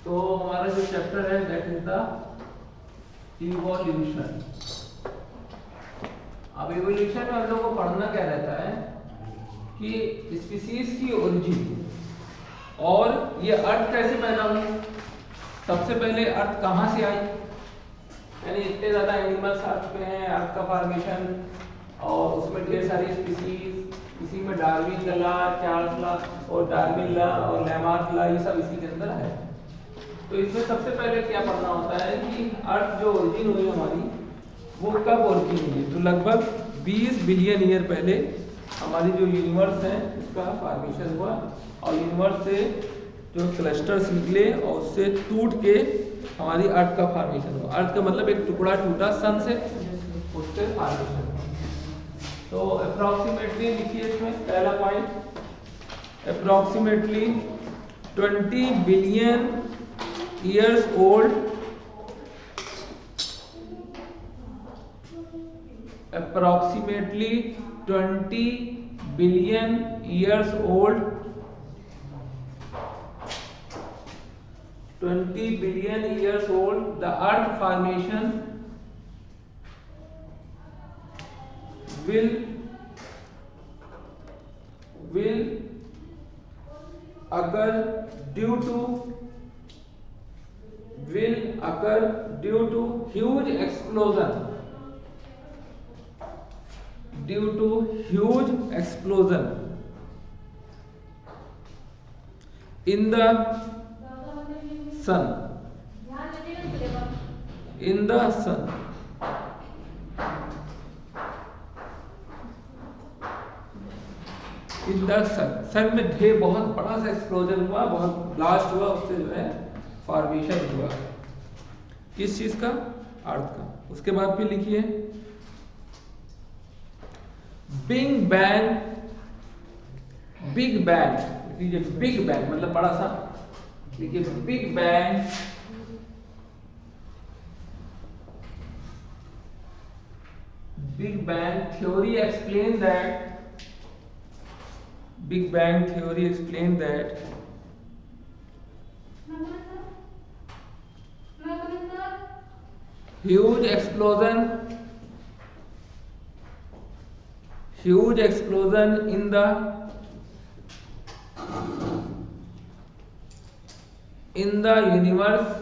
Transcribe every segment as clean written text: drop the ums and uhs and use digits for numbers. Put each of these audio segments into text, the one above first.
तो हमारा जो चैप्टर है दैट इज द इवोल्यूशन। अब इवोल्यूशन में हम लोग को पढ़ना क्या रहता है कि स्पीसीज की ओरिजिन और ये अर्थ कैसे पैदा हुई, सबसे पहले अर्थ कहाँ से आई, यानी इतने ज़्यादा एनिमल्स आ चुके हैं, अर्थ का फॉर्मेशन और उसमें ढेर सारी स्पीसीज, इसी में डार्विन ला, चार्ल्स ला और डार्विन ला और लैमार्क ला, ये सब इसी के अंदर है। तो इसमें सबसे पहले क्या पढ़ना होता है कि अर्थ जो ओरिजिन हुई हमारी वो कब ओरिजिन हुई। तो लगभग 20 बिलियन ईयर पहले हमारी जो यूनिवर्स है उसका फॉर्मेशन हुआ और यूनिवर्स से जो क्लस्टर्स निकले और उससे टूट के हमारी अर्थ का फॉर्मेशन हुआ। अर्थ का मतलब एक टुकड़ा टूटा सन से, उससे फॉर्मेशन हुआ। तो अप्रॉक्सीमेटली लिखिए इसमें पहला point, approximately 20 billion years old, approximately 20 billion years old, 20 billion years old, the earth formation will occur due to huge explosion, due to huge explosion in the sun, in the sun, in the sun में ढेर बहुत बड़ा सा explosion हुआ, बहुत blast हुआ, उससे जो है फॉर्मेशन हुआ किस चीज का, अर्थ का। उसके बाद फिर लिखिए बिग बैंग, बिग बैंग लिखिए, बिग बैंग मतलब बड़ा सा, लिखिए big bang, big bang theory explain that, Big Bang theory explained that huge explosion in the universe,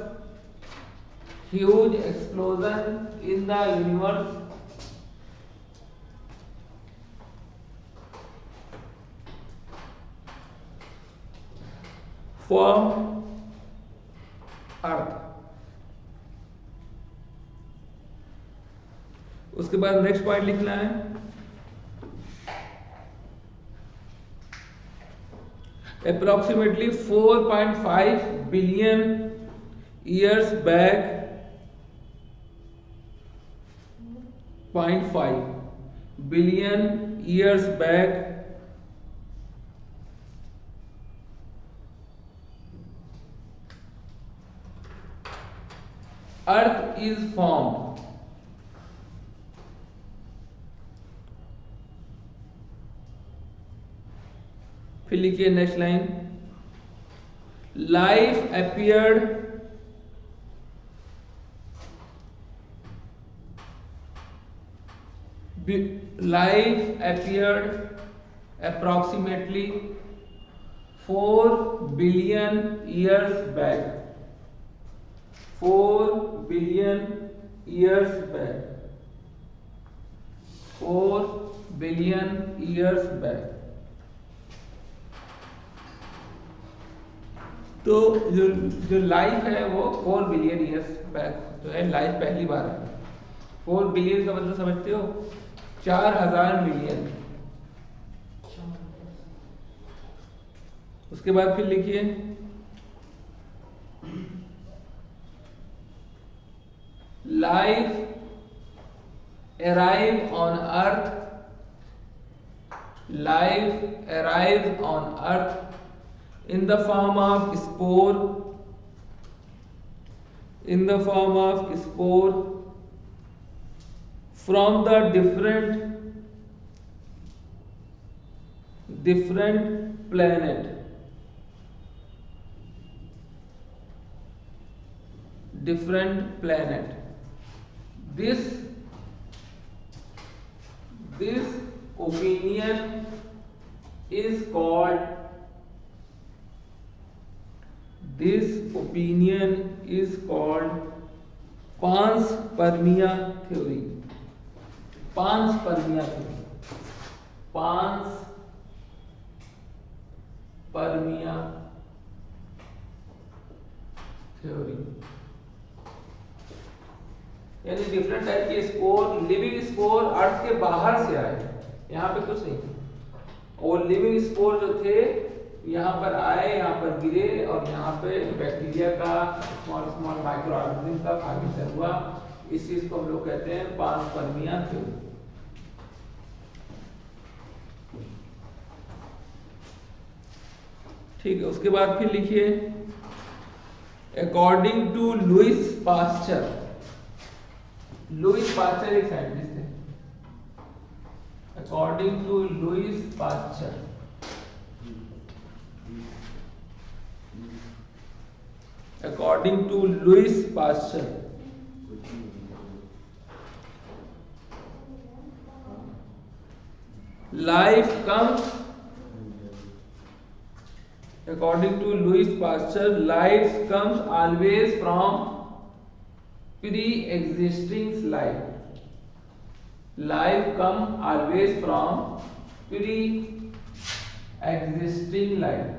huge explosion in the universe from अर्थ। उसके बाद नेक्स्ट पॉइंट लिखना है approximately 4.5 billion years back, 0.5 billion years back earth is formed, फिर लिखिए next line, life appeared approximately 4 billion years back, 4 billion years back, 4 billion years back। तो जो life है वो 4 बिलियन ईयर्स बैक जो है लाइफ पहली बार है। 4 बिलियन का मतलब समझते हो, 4000 मिलियन। उसके बाद फिर लिखिए life arrive on earth, life arrives on earth in the form of spore, in the form of spore from the different planet, different planet. This opinion is called panspermia theory. Panspermia theory यानी different type के spore, living spore अर्थ के बाहर से आए, यहाँ पे कुछ नहीं, और लिविंग स्पोर जो थे यहाँ पर आए, यहाँ पर गिरे और यहाँ पे बैक्टीरिया का स्मॉल माइक्रो ऑर्गेनिज्म का फॉर्मेशन हुआ। इस चीज को हम लोग कहते हैं पांसपर्मिया थ्योरी। ठीक है, उसके बाद फिर लिखिए according to Louis Pasteur. Louis Pasteur एक साइंटिस्ट है। According to Louis Pasteur, according to Louis Pasteur, life comes, according to Louis Pasteur, life comes always from pre-existing life. Life comes always from pre-existing life.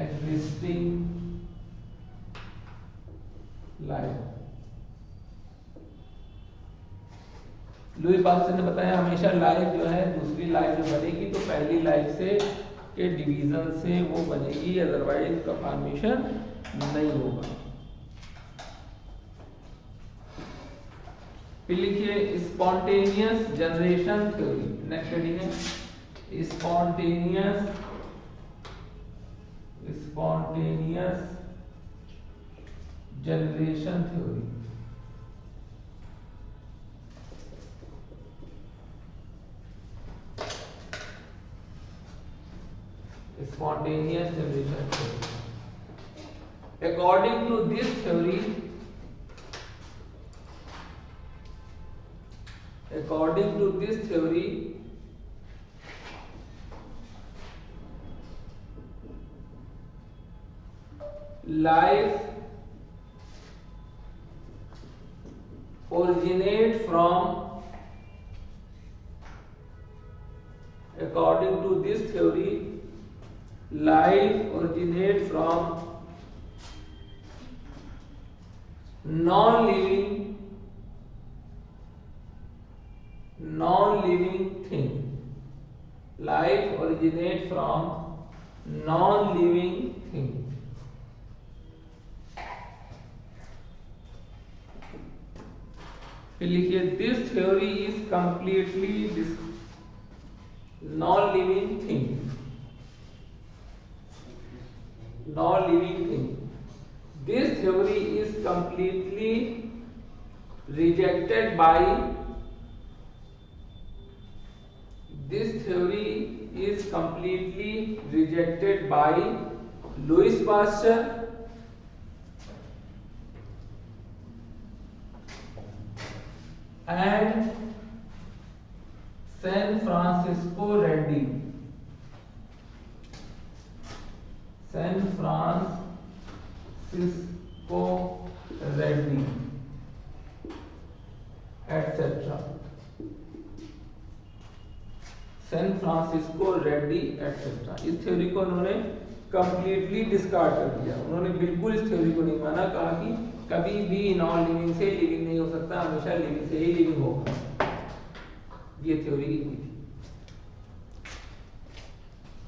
Existing life. Louis Pasteur ने बताया हमेशा life जो है, दूसरी life जो बनेगी तो पहली लाइफ से के डिवीजन से वो बनेगी, अदरवाइज उसका फॉर्मेशन नहीं होगा। फिर लिखिए spontaneous generation theory. Next heading है spontaneous generation theory. Spontaneous generation theory. According to this theory, life originate from, according to this theory, life originate from non-living thing. Life originate from non-living thing. फिर लिखिए this theory is completely non-living thing. Non-living thing. This theory is completely rejected by Louis Pasteur and San Francisco Reddy. San Francisco Reddy etc. San Francisco Redi etcetera. इस theory को उन्होंने completely discard कर दिया। उन्होंने बिल्कुल इस theory को नहीं माना, कहा कि कभी भी नॉन लिविंग से लिविंग नहीं हो सकता, हमेशा लिविंग से ही लिविंग होगा। ये थ्योरी की थी।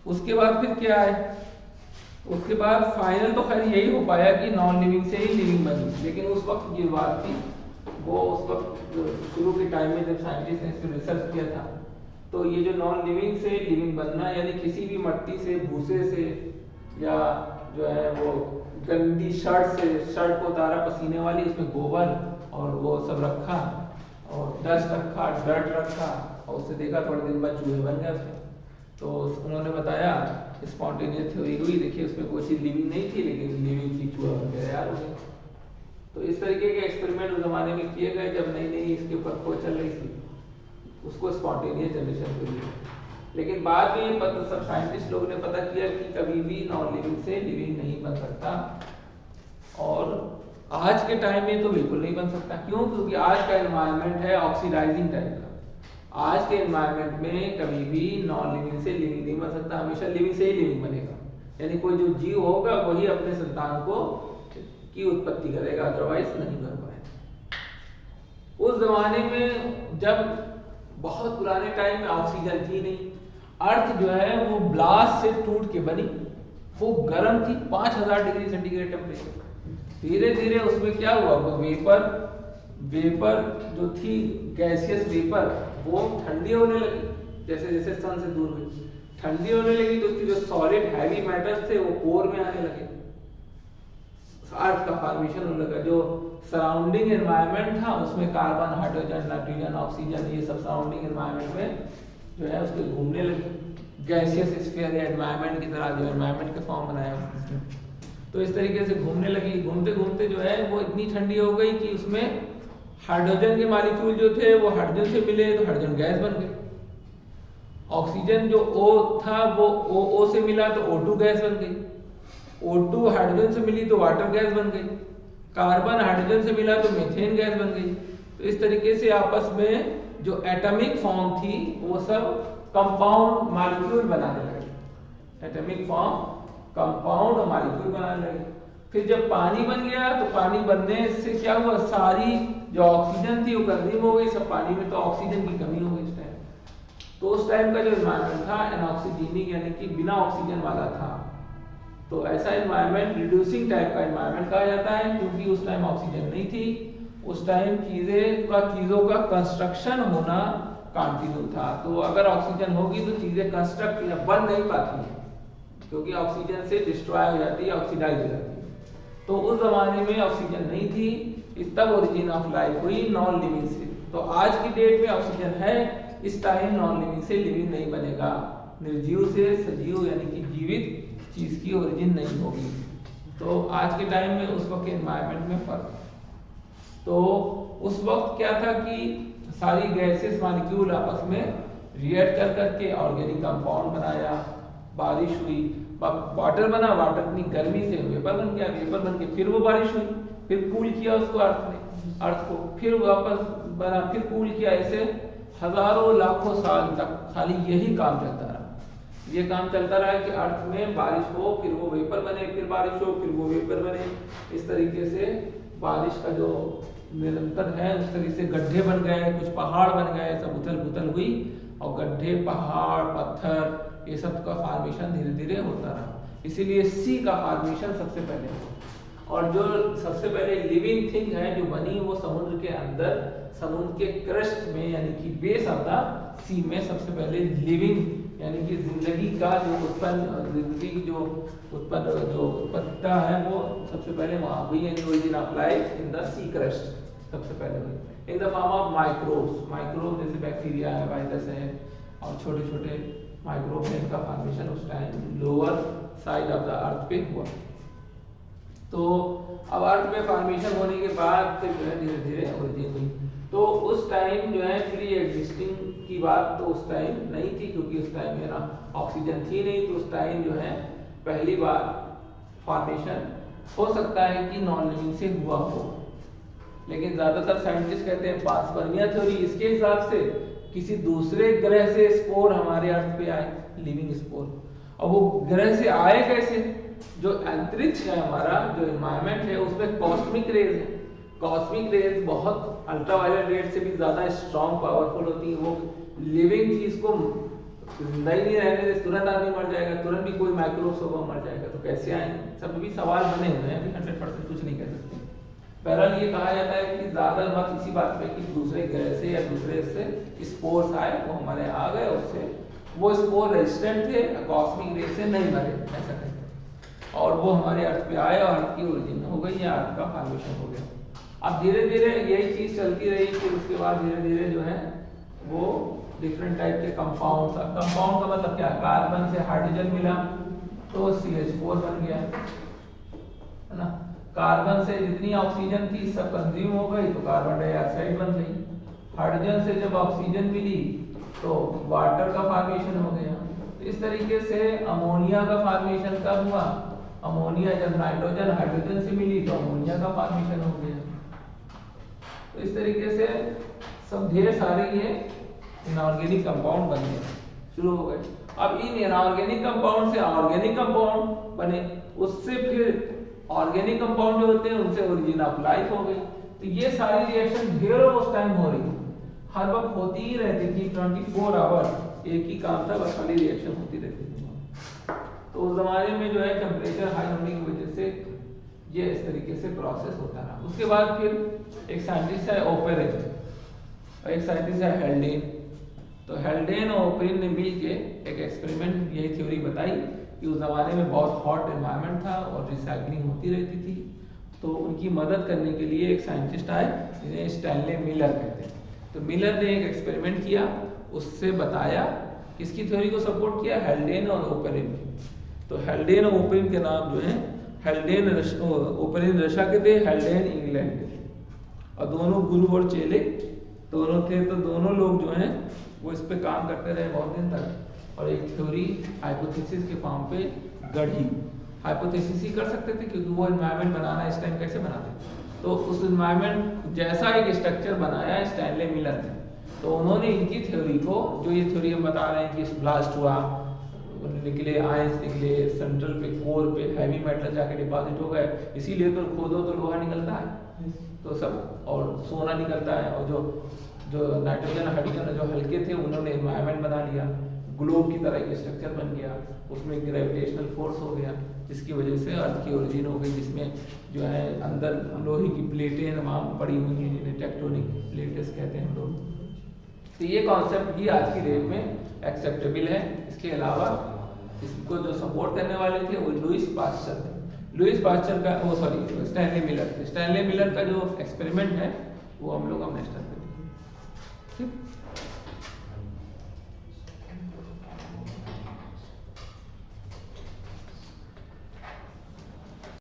उसके बाद फिर क्या है, उसके बाद फाइनल तो खैर यही हो पाया कि नॉन लिविंग से ही लिविंग बनी, लेकिन उस वक्त ये बात थी, वो उस वक्त शुरू के टाइम में जब साइंटिस्ट ने इस पर रिसर्च किया था, तो ये जो नॉन लिविंग से लिविंग बनना, यानी किसी भी मट्टी से, भूसे से, या जो है वो गंदी शर्ट से, शर्ट को उतारा पसीने वाली, उसमें गोबर और वो सब रखा और डस्ट रखा, डर्ट रखा, और उससे देखा थोड़े दिन बाद चूहे बन गए उसमें। तो उन्होंने बताया स्पॉन्टेनियस थ्योरी हुई, देखिए उसमें कोई चीज़ लिविंग नहीं थी लेकिन लिविंग थी, चूहा वगैरह तैयार हो गया। तो इस तरीके के एक्सपेरिमेंट उस जमाने में किए गए जब नई नई इसके ऊपर खोज चल रही थी, उसको स्पॉन्टेनियस जनरेशन थ्योरी। लेकिन बाद में ये पता सब साइंटिस्ट लोगों ने पता किया कि कभी भी नॉन लिविंग से लिविंग नहीं बन सकता, और आज के टाइम में तो बिल्कुल नहीं बन सकता। क्यों? क्योंकि आज का एनवायरनमेंट है ऑक्सीडाइजिंग टाइप का। आज के एनवायरनमेंट में कभी भी नॉन लिविंग से लिविंग नहीं बन सकता, हमेशा लिविंग से ही लिविंग बनेगा। यानी कोई जो जीव होगा वही अपने संतान को की उत्पत्ति करेगा, अदरवाइज नहीं कर पाएगा। उस जमाने में जब बहुत पुराने टाइम में ऑक्सीजन थी नहीं, अर्थ जो है वो ब्लास्ट से टूट के बनी, वो गर्म थी 5000 डिग्री सेंटीग्रेड टेम्परेचर। धीरे धीरे उसमें क्या हुआ, वो वेपर जो थी गैसियस वेपर वो ठंडी होने लगी, जैसे जैसे सन से दूर हुई ठंडी होने लगी, तो उसकी जो सॉलिड हैवी मैटर्स थे वो कोर में आने लगे, अर्थ का फॉर्मेशन होने लगा। जो सराउंडिंग एनवायरनमेंट था उसमें कार्बन, हाइड्रोजन, नाइट्रोजन, ऑक्सीजन, ये सब सराउंडिंग एनवायरनमेंट में जो है उसके घूमने लगे, गैसियस स्फीयर या एनवायरनमेंट की तरह, जो एनवायरनमेंट का फॉर्म बनाया उसने। तो इस तरीके से घूमने लगी, घूमते घूमते जो है वो इतनी ठंडी हो गई कि उसमें हाइड्रोजन के मॉलिक्यूल जो थे वो हाइड्रोजन से मिले तो हाइड्रोजन गैस बन गई। ऑक्सीजन जो O था वो O से मिला तो O2 गैस बन गई। O2 हाइड्रोजन से मिली तो वाटर गैस बन गई। कार्बन हाइड्रोजन से मिला तो मीथेन गैस बन गई। तो इस तरीके से आपस में जो एटॉमिक फॉर्म थी वो सब कंपाउंड मॉलिक्यूल बनाने लगे, एटॉमिक फॉर्म कंपाउंड मॉलिक्यूल बनाने लगे। फिर जब पानी बन गया तो पानी बनने से क्या हुआ, सारी जो ऑक्सीजन थी वो कंज्यूम हो गई, सब पानी में, तो ऑक्सीजन की कमी हो गई उस टाइम। तो उस टाइम का जो एनवायरनमेंट था एनऑक्सीजनिक यानी कि बिना ऑक्सीजन वाला था। तो ऐसा एनवायरनमेंट रिड्यूसिंग टाइप का एनवायरनमेंट कहा जाता है, क्योंकि उस टाइम ऑक्सीजन नहीं थी। उस टाइम चीजों का कंस्ट्रक्शन होना कंटिन्यू था। तो अगर ऑक्सीजन होगी तो चीजें कंस्ट्रक्ट या बन नहीं पाती हैं, क्योंकि ऑक्सीजन से डिस्ट्रॉय हो जाती है, ऑक्सीडाइज हो जाती है। तो उस जमाने में ऑक्सीजन नहीं थी, तब ओरिजिन ऑफ लाइफ हुई नॉन लिविंग से। तो आज की डेट में ऑक्सीजन है, इस टाइम नॉन लिविंग से लिविंग नहीं बनेगा, निर्जीव से सजीव यानी कि जीवित चीज की ओरिजिन नहीं होगी। तो आज के टाइम में उस वक्त के एनवायरनमेंट में फर्क। तो उस वक्त क्या था कि सारी गैसेस मॉलिक्यूल आपस में रिएक्ट कर करके ऑर्गेनिक कंपाउंड बनाया, बारिश हुई, वाटर बना, वाटर अपनी गर्मी से वेपर बन गया, वेपर बन के फिर वो बारिश हुई, फिर कूल किया उसको अर्थ को, फिर वापस बना, फिर कूल किया। ऐसे हजारों लाखों साल तक खाली यही काम चलता रहा। ये काम चलता रहा कि अर्थ में बारिश हो, फिर वो वेपर बने, फिर बारिश हो, फिर वो वेपर बने। इस तरीके से बारिश का जो निरंतर है उस तरीके से गड्ढे बन गए, कुछ पहाड़ बन गए, सब उथल पुथल हुई, और गड्ढे, पहाड़, पत्थर, ये सब का फॉर्मेशन धीरे धीरे होता रहा। इसीलिए सी का फॉर्मेशन सबसे पहले हुआ। और जो सबसे पहले लिविंग थिंग है जो बनी वो समुद्र के अंदर, समुद्र के क्रस्ट में यानी कि बेस ऑफ द सी में सबसे पहले लिविंग यानी कि जिंदगी का जो उत्पन्न, जिंदगी की जो उत्पत्तिता है वो सबसे पहले वहां हुई है। Origin of life in the sea crust सबसे पहले हुई in the form of microbes. Microbe जैसे बैक्टीरिया है, वायरस है, और छोटे छोटे माइक्रोब में इनका फॉर्मेशन उस time lower side of the earth पे हुआ। तो अब अर्थ में फॉर्मेशन होने के बाद फिर जो है धीरे धीरे ओरिजिन हुई। तो उस टाइम जो है प्री एग्जिस्टिंग की बात तो उस टाइम नहीं थी, क्योंकि उस टाइम में ना ऑक्सीजन थी नहीं। तो उस टाइम जो है पहली बार फॉर्मेशन हो सकता है कि नॉन लिविंग से हुआ हो, लेकिन ज्यादातर साइंटिस्ट कहते हैं पांसपर्मिया थ्योरी, इसके हिसाब से किसी दूसरे ग्रह से स्पोर हमारे अर्थ पे आए, लिविंग स्पोर। और वो ग्रह से आए कैसे? जो अंतरिक्ष है हमारा, जो एनवायरनमेंट है, उसमें कॉस्मिक रेज है। कॉस्मिक रेज बहुत अल्ट्रावायलेट रेड से भी ज्यादा स्ट्रॉन्ग पावरफुल होती है। वो लिविंग चीज को जिंदा ही नहीं रहने दे, तुरंत आदमी मर जाएगा, तुरंत भी कोई माइक्रोब्स होगा मर जाएगा। तो कैसे आएंगे? सब भी सवाल बने हुए हैं, अभी 100% कुछ नहीं कह सकते। बहरहाल ये कहा जाता है कि ज्यादा मत इसी बात पे कि दूसरे ग्रह से या दूसरे से स्पोर्स आए, वो हमारे यहाँ आ गए, उससे वो स्पोर रेजिस्टेंट थे, कॉस्मिक रे से नहीं मरे, ऐसा कहते हैं। और वो हमारे अर्थ पे आए और अर्थ की ओरिजिन हो गई, या अर्थ का फॉर्मेशन हो गया। अब धीरे धीरे यही चीज चलती रही, फिर उसके बाद धीरे धीरे जो है वो डिफरेंट टाइप के कंपाउंड। कंपाउंड का मतलब क्या है, कार्बन से हाइड्रोजन मिला तो CH4 बन गया, है ना। कार्बन से जितनी ऑक्सीजन थी सब कंज्यूम हो गई तो कार्बन डाइऑक्साइड बन गई। हाइड्रोजन से जब ऑक्सीजन मिली तो वाटर का फॉर्मेशन हो गया। तो इस तरीके से अमोनिया का फॉर्मेशन कब हुआ, अमोनिया जब नाइट्रोजन हाइड्रोजन से मिली तो अमोनिया का फॉर्मेशन हो गया। तो इस तरीके से सब ढेर सारे ये इनऑर्गेनिक कंपाउंड बनने शुरू हो गए। अब इन इनऑर्गेनिक कंपाउंड से ऑर्गेनिक कंपाउंड बने, उससे फिर ऑर्गेनिक कंपाउंड जो होते हैं उनसे ओरिजिन ऑफ लाइफ हो गई। तो ये सारी रिएक्शन ढेरों उस टाइम हो रही, हर वक्त होती ही रहती थी, 24 आवर एक ही काम था, बस खाली रिएक्शन होती रहती थी। तो उस जमाने में जो है टेम्परेचर हाई होने की वजह से ये इस तरीके से प्रोसेस होता रहा। उसके बाद फिर एक साइंटिस्ट है ओपेरिन और एक साइंटिस्ट है हेल्डेन। तो हेल्डेन और ओपेरिन ने मिल के एक एक्सपेरिमेंट, यही थ्योरी बताई कि उस जमाने में बहुत हॉट एनवायरनमेंट था और रिसाइकलिंग होती रहती थी। तो उनकी मदद करने के लिए एक साइंटिस्ट आए जिन्हें स्टैनले मिलर कहते हैं। तो मिलर ने एक एक्सपेरिमेंट किया, उससे बताया, किसकी थ्योरी को सपोर्ट किया, हेल्डेन और ओपेरिन की। तो हेल्डेन और ओपेरिन के नाम जो है, हेल्डेन ओपेरिन रशिया के थे, हेल्डेन इंग्लैंड के थे, और दोनों गुरु और चेले दोनों थे। तो दोनों लोग जो हैं वो इस पे काम करते रहे बहुत दिन तक और एक थ्योरी हाइपोथेसिस के फॉर्म पे गढ़ी। हाइपोथेसिस ही कर सकते थे क्योंकि वो एनवायरनमेंट बनाना इस टाइम कैसे बनाते, तो उस एनवायरनमेंट जैसा एक स्ट्रक्चर बनाया स्टैनले मिलर ने। तो उन्होंने इनकी थ्योरी को, जो ये थ्योरी हम बता रहे हैं कि ब्लास्ट हुआ, निकले आयंस, निकले सेंट्रल पे कोर पे हैवी मेटल जाके डिपॉजिट हो गए, इसीलिए तो खोदो तो लोहा निकलता है, तो सब, और सोना निकलता है, और जो नाइट्रोजन हाइड्रोजन जो हल्के थे उन्होंने एनवायरनमेंट बना लिया, ग्लोब की तरह एक स्ट्रक्चर बन गया, उसमें ग्रेविटेशनल फोर्स हो गया, जिसकी वजह से अर्थ की ओरिजिन हो गई, जिसमें जो है अंदर लोहे की प्लेटें तमाम पड़ी हुई हैं जिन्हें टेक्टोनिक प्लेट्स कहते हैं लोग। तो ये कॉन्सेप्ट भी आज की डेट में एक्सेप्टेबल है। इसके अलावा इसको जो सपोर्ट करने वाले थे वो लुईस पास्चर थे। लुईस पास्चर का स्टैनले मिलर थे। स्टैनले मिलर का जो एक्सपेरिमेंट है वो हम लोग अब नेक्स्ट टाइम करेंगे, ठीक।